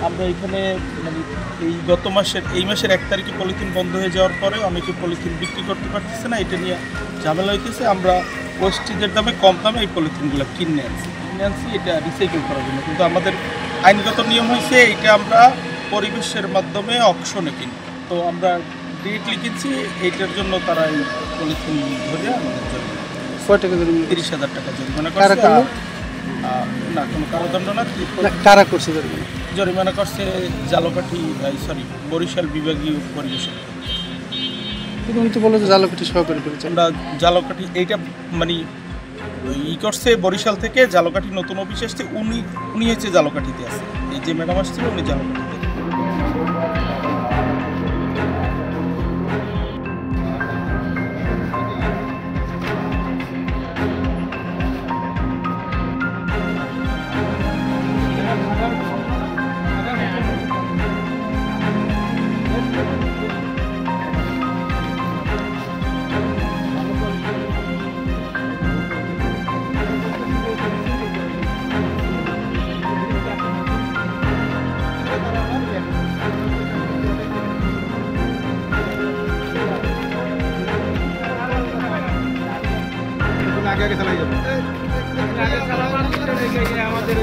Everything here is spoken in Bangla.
আমরা এখানে মানে এই মাসের 1 তারিখে পলিথিন বন্ধ হয়ে যাওয়ার পরে অনেকে পলিথিন বিক্রি করতে পারতেছে না, এটা নিয়ে ঝামেলা হইতেছে। আমরা ওয়েস্টেজের দামে কম দামে এই পলিথিনগুলো কিনে আনছি এটা রিসাইকেল করার জন্য। কিন্তু আমাদের আইনগত নিয়ম হয়েছে এইটা আমরা পরিবেশের মাধ্যমে অকশনে কিনি। তো আমরা ডিরেক্টলি কিনছি, এইটার জন্য তারা এই পলিথিন ধরে আমাদের জন্য 30,000 টাকা জরিমানা করছে। না কোনো কারাদণ্ড না, কারা করছে জরিমানা করছে ঝালকাঠি বরিশাল বিভাগীয় পরিবেশ। তুমি তো বলো যে ঝালকাঠি সহকারী করেছে। আমরা ঝালকাঠি এইটা মানে করছে বরিশাল থেকে ঝালকাঠি নতুন অফিস আসছে, উনি হচ্ছে ঝালকাঠিতে আছে। এই যে ম্যাডাম আসছিল উনি ঝালকাঠিতে। আগে চালাই যাবো আমাদের